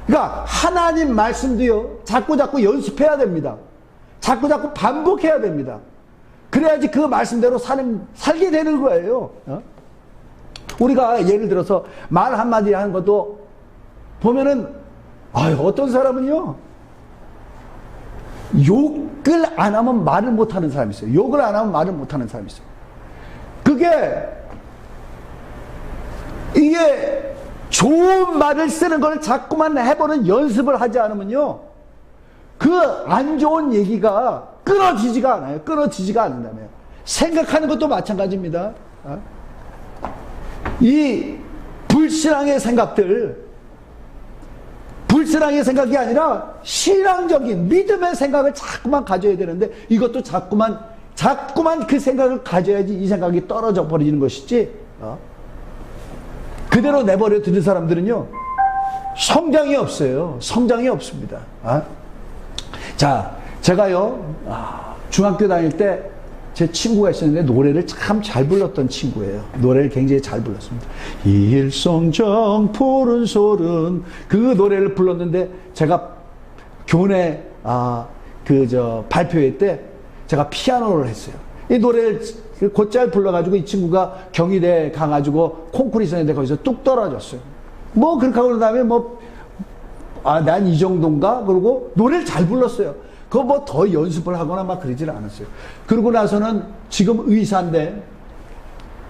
그러니까 하나님 말씀도요, 자꾸 연습해야 됩니다. 자꾸 반복해야 됩니다. 그래야지 그 말씀대로 살게 되는 거예요. 우리가 예를 들어서 말 한마디 하는 것도 보면은, 어떤 사람은요, 욕을 안 하면 말을 못 하는 사람이 있어요. 욕을 안 하면 말을 못 하는 사람이 있어요. 이게 좋은 말을 쓰는 걸 자꾸만 해보는 연습을 하지 않으면요, 그 안 좋은 얘기가 끊어지지가 않아요. 끊어지지가 않는다며요. 생각하는 것도 마찬가지입니다. 이 불신앙의 생각이 아니라 신앙적인 믿음의 생각을 자꾸만 가져야 되는데, 이것도 자꾸만 그 생각을 가져야지 이 생각이 떨어져 버리는 것이지, 그대로 내버려 두는 사람들은요, 성장이 없어요. 성장이 없습니다. 자, 제가요, 중학교 다닐 때 제 친구가 있었는데 노래를 참 잘 불렀던 친구예요. 노래를 굉장히 잘 불렀습니다. 일성정 푸른 소른, 그 노래를 불렀는데 제가 교내 발표회 때 제가 피아노를 했어요. 이 노래를 곧잘 불러가지고 이 친구가 경희대 가가지고 콩쿠르 있었는데 거기서 뚝 떨어졌어요. 뭐 그렇게 하고 난 다음에 난 이 정도인가? 그러고 노래를 잘 불렀어요. 그거 뭐 더 연습을 하거나 막 그러질 않았어요. 그러고 나서는 지금 의사인데,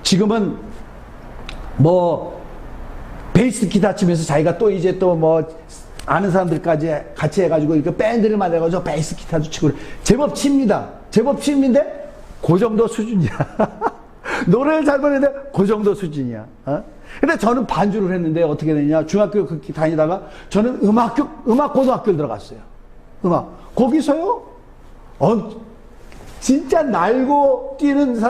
지금은 뭐 베이스 기타 치면서 자기가 또 이제 또 뭐 아는 사람들까지 같이 해가지고 이렇게 밴드를 만들어가지고 베이스 기타도 치고 제법 칩니다. 제법 칩인데 그 정도 수준이야. 노래를 잘 부르는데 그 정도 수준이야. 근데 저는 반주를 했는데 어떻게 되냐. 중학교 다니다가 저는 음악고등학교를 들어갔어요. 거기서요, 진짜 날고 뛰는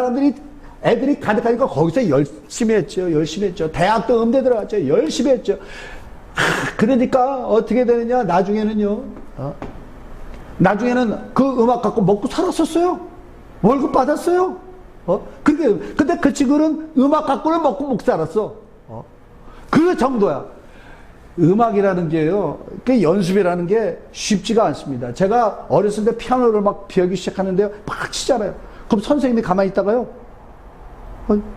애들이 가득하니까 거기서 열심히 했죠. 대학도 음대 들어갔죠. 열심히 했죠. 그러니까 어떻게 되느냐. 나중에는 그 음악 갖고 먹고 살았었어요. 월급 받았어요. 근데 그 친구는 음악 갖고는 먹고 살았어. 그 정도야. 음악이라는 게요, 그 연습이라는 게 쉽지가 않습니다. 제가 어렸을 때 피아노를 막 배우기 시작하는데요, 막 치잖아요. 그럼 선생님이 가만히 있다가요,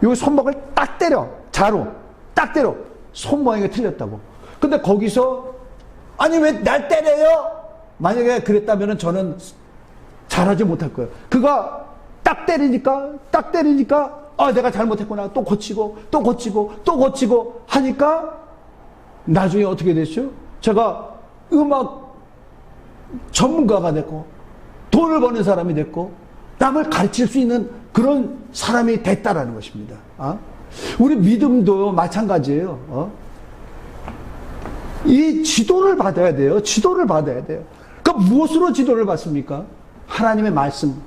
여기 손목을 딱 때려. 자로. 딱 때려. 손 모양이 틀렸다고. 근데 거기서, 아니, 왜 날 때려요? 만약에 그랬다면 저는 잘하지 못할 거예요. 그가 딱 때리니까, 내가 잘못했구나. 또 고치고 하니까, 나중에 어떻게 됐죠? 제가 음악 전문가가 됐고, 돈을 버는 사람이 됐고, 남을 가르칠 수 있는 그런 사람이 됐다라는 것입니다. 우리 믿음도 마찬가지예요. 이 지도를 받아야 돼요. 그러니까 무엇으로 지도를 받습니까? 하나님의 말씀.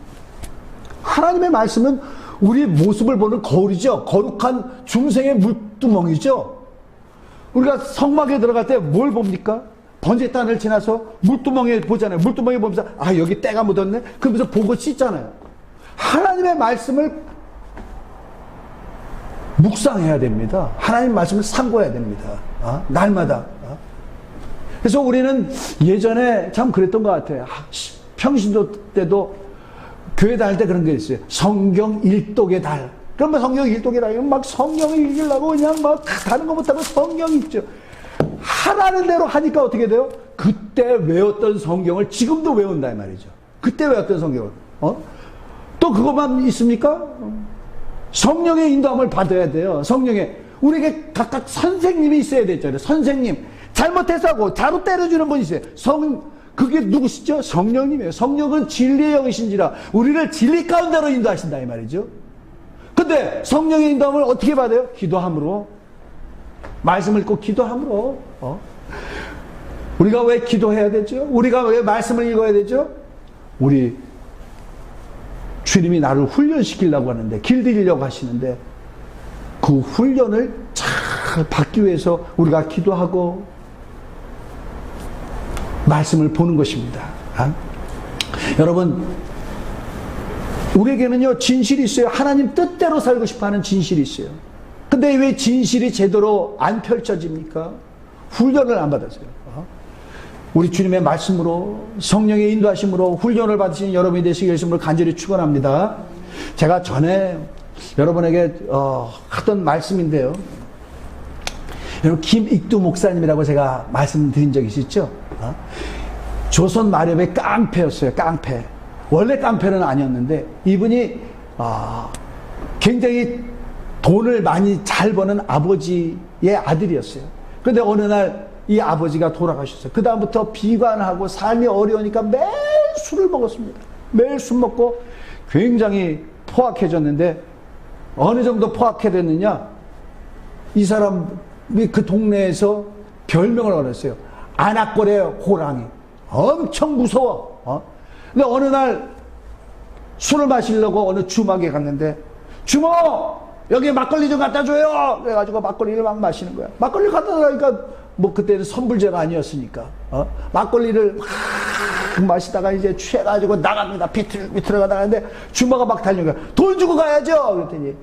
하나님의 말씀은 우리의 모습을 보는 거울이죠. 거룩한 중생의 물두멍이죠. 우리가 성막에 들어갈 때 뭘 봅니까? 번제단을 지나서 물두멍에 보잖아요. 물두멍에 보면서 여기 때가 묻었네. 그러면서 보고 씻잖아요. 하나님의 말씀을 묵상해야 됩니다. 하나님 말씀을 상고해야 됩니다. 날마다. 그래서 우리는 예전에 참 그랬던 것 같아요. 평신도 때도 교회 다닐 때 그런 게 있어요. 성경 일독의 달. 그러면 성경 일독의 달. 막 성경을 읽으려고 그냥 막 다른 거 못하고 성경 읽죠. 하라는 대로 하니까 어떻게 돼요? 그때 외웠던 성경을 지금도 외운다 이 말이죠. 그때 외웠던 성경을. 또 그것만 있습니까? 성령의 인도함을 받아야 돼요. 우리에게 각각 선생님이 있어야 되잖아요. 선생님. 잘못해서 하고 자로 때려주는 분이 있어요. 그게 누구시죠? 성령님이에요. 성령은 진리의 영이신지라 우리를 진리 가운데로 인도하신다 이 말이죠. 근데 성령의 인도함을 어떻게 받아요? 기도함으로. 말씀을 읽고 기도함으로. 우리가 왜 기도해야 되죠? 우리가 왜 말씀을 읽어야 되죠? 우리 주님이 나를 훈련시키려고 하는데, 길들이려고 하시는데, 그 훈련을 잘 받기 위해서 우리가 기도하고 말씀을 보는 것입니다. 여러분, 우리에게는요, 진실이 있어요. 하나님 뜻대로 살고 싶어 하는 진실이 있어요. 근데 왜 진실이 제대로 안 펼쳐집니까? 훈련을 안 받았어요. 우리 주님의 말씀으로, 성령의 인도하심으로 훈련을 받으신 여러분이 되시길 예수님으로 간절히 축원합니다. 제가 전에 여러분에게 하던 말씀인데요. 여러분, 김익두 목사님이라고 제가 말씀드린 적이 있었죠? 조선 마렵의 깡패였어요. 깡패. 원래 깡패는 아니었는데 이분이 굉장히 돈을 많이 잘 버는 아버지의 아들이었어요. 그런데 어느 날 이 아버지가 돌아가셨어요. 그 다음부터 비관하고 삶이 어려우니까 매일 술을 먹었습니다. 매일 술 먹고 굉장히 포악해졌는데, 어느 정도 포악해졌느냐, 이 사람이 그 동네에서 별명을 얻었어요. 안악골의 호랑이. 엄청 무서워. 근데 어느 날 술을 마시려고 어느 주막에 갔는데, 주모! 여기 막걸리 좀 갖다 줘요! 그래가지고 막걸리를 막 마시는 거야. 막걸리 갖다 달라니까, 뭐 그때는 선불제가 아니었으니까, 막걸리를 막 마시다가 이제 취해가지고 나갑니다. 비틀어가 나가는데 주모가 막 달려는 거야. 돈 주고 가야죠! 그랬더니,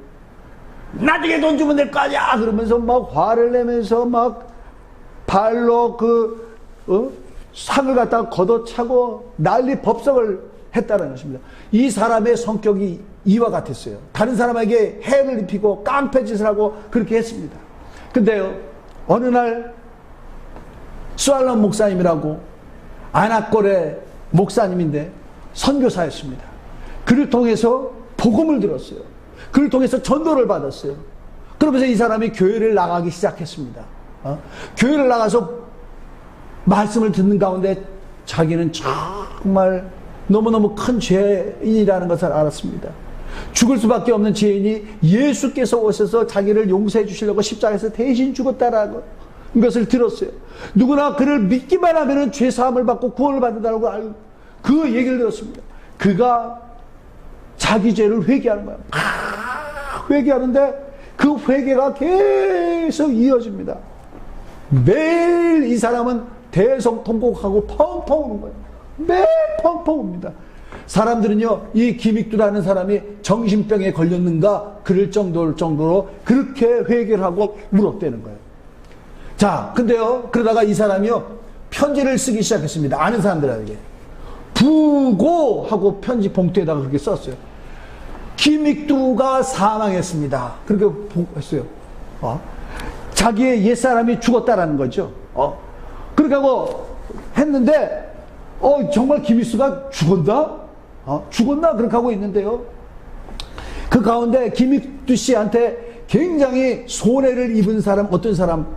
나중에 돈 주면 될 거 아니야! 그러면서 막 화를 내면서 막 발로 상을 갖다가 걷어차고 난리 법석을 했다는 것입니다. 이 사람의 성격이 이와 같았어요. 다른 사람에게 해를 입히고 깡패짓을 하고 그렇게 했습니다. 근데요, 어느 날 수알람 목사님이라고 아나꼴의 목사님인데 선교사였습니다. 그를 통해서 복음을 들었어요. 그를 통해서 전도를 받았어요. 그러면서 이 사람이 교회를 나가기 시작했습니다. 교회를 나가서 말씀을 듣는 가운데 자기는 정말 너무너무 큰 죄인이라는 것을 알았습니다. 죽을 수밖에 없는 죄인이 예수께서 오셔서 자기를 용서해 주시려고 십자가에서 대신 죽었다라는 것을 들었어요. 누구나 그를 믿기만 하면 죄사함을 받고 구원을 받는다고 알고 그 얘기를 들었습니다. 그가 자기 죄를 회개하는 거예요. 회개하는데 그 회개가 계속 이어집니다. 매일 이 사람은 대성통곡하고 펑펑 우는 거예요. 매일 펑펑 웁니다. 사람들은요, 이 김익두라는 사람이 정신병에 걸렸는가 그럴 정도로 그렇게 회개를 하고 울었다는 거예요. 자, 근데요, 그러다가 이 사람이요, 편지를 쓰기 시작했습니다. 아는 사람들에게. 부고하고 편지 봉투에다가 그렇게 썼어요. 김익두가 사망했습니다. 그렇게 했어요. 자기의 옛사람이 죽었다라는 거죠. 그렇게 하고 했는데, 정말 김익두가 죽었나? 죽었나? 그렇게 하고 있는데요. 그 가운데 김익두 씨한테 굉장히 손해를 입은 사람, 어떤 사람,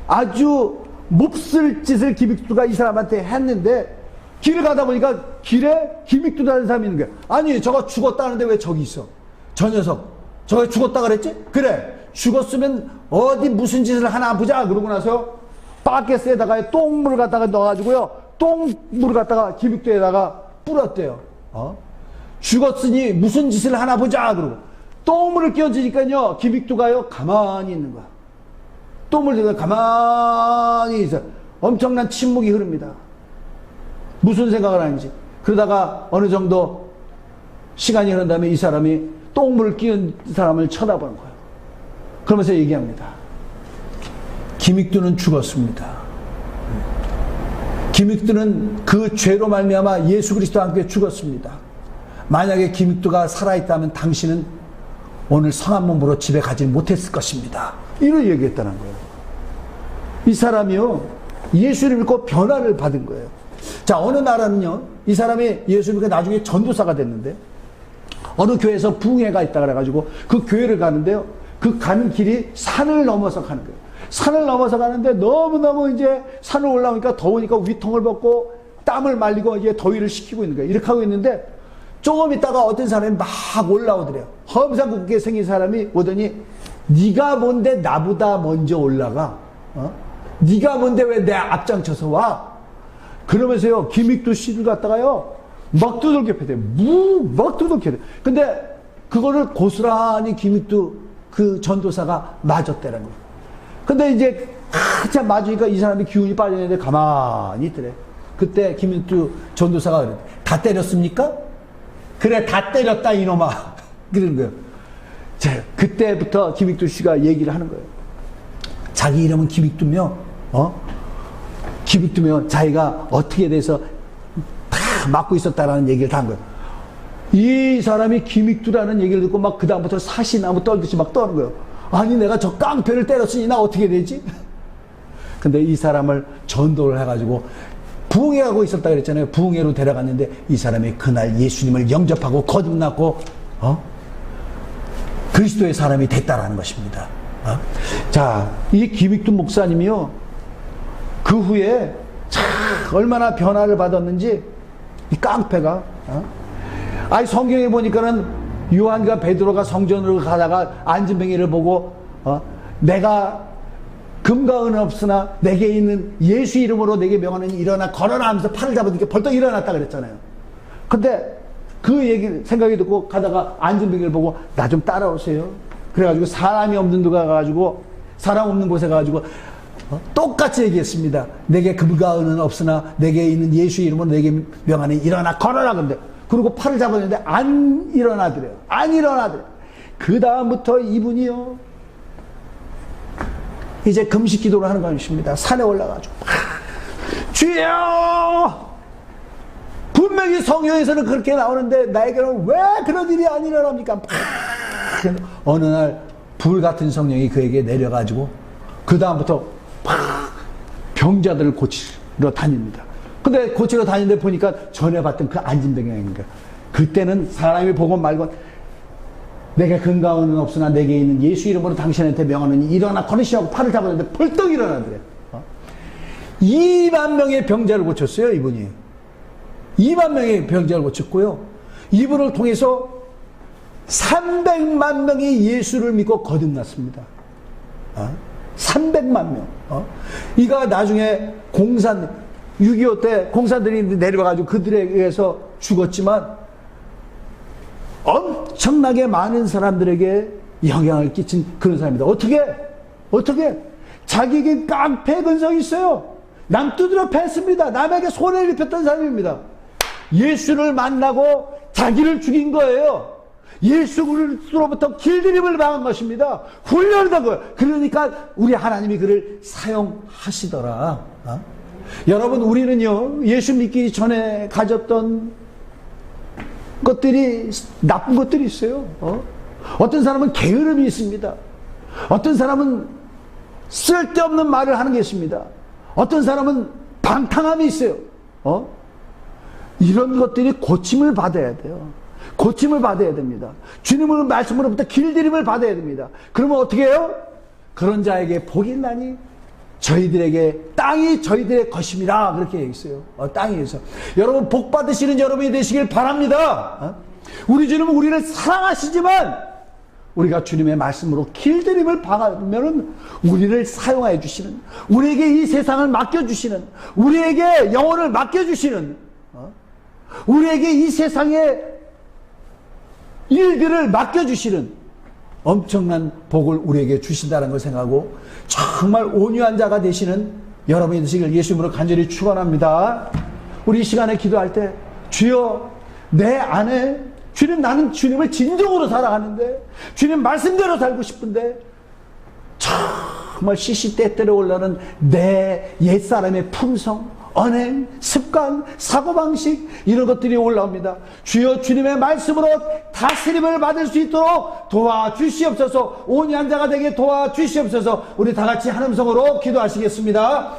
아주 몹쓸 짓을 김익두가 이 사람한테 했는데, 길을 가다 보니까 길에 김익두라는 사람이 있는 거야. 아니, 저거 죽었다는데 왜 저기 있어? 저 녀석, 저거 죽었다 그랬지? 그래, 죽었으면 어디 무슨 짓을 하나 보자. 그러고 나서 바켓에다가 똥물을 갖다가 넣어가지고요, 똥물을 갖다가 김익두에다가 뿌렸대요. 죽었으니 무슨 짓을 하나 보자. 그러고 똥물을 끼얹으니까요, 김익두가요 가만히 있는 거야. 똥물을 들고 가만히 있어. 엄청난 침묵이 흐릅니다. 무슨 생각을 하는지. 그러다가 어느 정도 시간이 흐른 다음에 이 사람이 똥물을 끼얹은 사람을 쳐다보는 거예요. 그러면서 얘기합니다. 김익두는 죽었습니다. 김익두는 그 죄로 말미암아 예수 그리스도와 함께 죽었습니다. 만약에 김익두가 살아있다면 당신은 오늘 성한 몸으로 집에 가지 못했을 것입니다. 이런 얘기했다는 거예요. 이 사람이요, 예수를 믿고 변화를 받은 거예요. 자, 어느 나라는요, 이 사람이 예수 믿고 나중에 전도사가 됐는데, 어느 교회에서 부흥회가 있다 그래가지고 그 교회를 가는데요, 그 가는 길이 산을 넘어서 가는 거예요. 산을 넘어서 가는데 너무너무 이제 산을 올라오니까 더우니까 위통을 벗고 땀을 말리고 이제 더위를 식히고 있는 거예요. 이렇게 하고 있는데 조금 있다가 어떤 사람이 막 올라오더래요. 험상궂게 생긴 사람이 오더니, 네가 뭔데 나보다 먼저 올라가? 네가 뭔데 왜 내 앞장쳐서 와? 그러면서요, 김익두 씨를 갖다가요, 막 두들겨 패대요. 막 두들겨 패대요. 근데 그거를 고스란히 김익두 그 전도사가 맞았다는 거예요. 근데 이제 한참 맞으니까 이 사람이 기운이 빠졌는데 가만히 있더래. 그때 김익두 전도사가 그래. 다 때렸습니까? 그래, 다 때렸다 이놈아. 그러는 거예요. 자, 그때부터 김익두 씨가 얘기를 하는 거예요. 자기 이름은 김익두며, 김익두며 자기가 어떻게 돼서 다 맡고 있었다라는 얘기를 다 한 거예요. 이 사람이 김익두라는 얘기를 듣고 막 그다음부터 사시나무 떨듯이 막 떠는 거예요. 아니, 내가 저 깡패를 때렸으니 나 어떻게 되지? 근데 이 사람을 전도를 해가지고 부흥회 하고 있었다 그랬잖아요. 부흥회로 데려갔는데 이 사람이 그날 예수님을 영접하고 거듭났고 그리스도의 사람이 됐다라는 것입니다. 자, 이 김익두 목사님이요, 그 후에 참 얼마나 변화를 받았는지, 이 깡패가 아니, 성경에 보니까는 요한과 베드로가 성전으로 가다가 안진뱅이를 보고 내가 금과 은은 없으나 내게 있는 예수 이름으로 내게 명하는 일어나 걸어라 하면서 팔을 잡으니까 벌떡 일어났다 그랬잖아요. 근데 그 얘기 생각이 듣고 가다가 안진뱅이를 보고 나 좀 따라오세요. 그래가지고 사람이 없는 데 가가지고, 사람 없는 곳에 가가지고 똑같이 얘기했습니다. 내게 금과 은은 없으나 내게 있는 예수 이름으로 내게 명하는 일어나 걸어라. 근데 그리고 팔을 잡았는데 안 일어나더래요. 안 일어나더래요. 그 다음부터 이분이요, 이제 금식 기도를 하는 것입니다. 산에 올라가지고 주여! 분명히 성경에서는 그렇게 나오는데 나에게는 왜 그런 일이 안 일어납니까? 어느 날 불같은 성령이 그에게 내려가지고 그 다음부터 병자들을 고치러 다닙니다. 근데 고치러 다니는데 보니까 전에 봤던 그 안진병인가. 그때는 사람이 보고 말고 내가 근거는 없으나 내게 있는 예수 이름으로 당신한테 명하노니 일어나 걸으시라고 팔을 잡았는데 벌떡 일어나더래. 2만 명의 병자를 고쳤어요, 이분이. 2만 명의 병자를 고쳤고요. 이분을 통해서 300만 명이 예수를 믿고 거듭났습니다. 300만 명. 이가 나중에 6.25 때 공산들이 내려와가지고 그들에 의해서 죽었지만 엄청나게 많은 사람들에게 영향을 끼친 그런 사람입니다. 어떻게? 자기에게 깡패 근성이 있어요. 남 두드려 팼습니다. 남에게 손해를 입혔던 사람입니다. 예수를 만나고 자기를 죽인 거예요. 예수로부터 길들임을 당한 것입니다. 훈련을 한 거예요. 그러니까 우리 하나님이 그를 사용하시더라. 여러분, 우리는요, 예수 믿기 전에 가졌던 것들이, 나쁜 것들이 있어요. 어떤 사람은 게으름이 있습니다. 어떤 사람은 쓸데없는 말을 하는 게 있습니다. 어떤 사람은 방탕함이 있어요. 이런 것들이 고침을 받아야 돼요. 고침을 받아야 됩니다. 주님의 말씀으로부터 길들임을 받아야 됩니다. 그러면 어떻게 해요? 그런 자에게 복이 있나니 저희들에게 땅이 저희들의 것임이라 그렇게 얘기했어요. 땅에서 여러분 복 받으시는 여러분이 되시길 바랍니다. 우리 주님은 우리를 사랑하시지만 우리가 주님의 말씀으로 길들임을 받으면 우리를 사용해 주시는, 우리에게 이 세상을 맡겨주시는, 우리에게 영혼을 맡겨주시는, 우리에게 이 세상의 일들을 맡겨주시는 엄청난 복을 우리에게 주신다는 걸 생각하고 정말 온유한 자가 되시는 여러분이 되시길 예수님으로 간절히 축원합니다. 우리 이 시간에 기도할 때 주여, 내 안에 주님, 나는 주님을 진정으로 사랑하는데 주님 말씀대로 살고 싶은데 정말 시시때때로 올라오는 내 옛사람의 품성, 언행, 습관, 사고방식 이런 것들이 올라옵니다. 주여, 주님의 말씀으로 다스림을 받을 수 있도록 도와주시옵소서. 온유한 자가 되게 도와주시옵소서. 우리 다 같이 한 음성으로 기도하시겠습니다.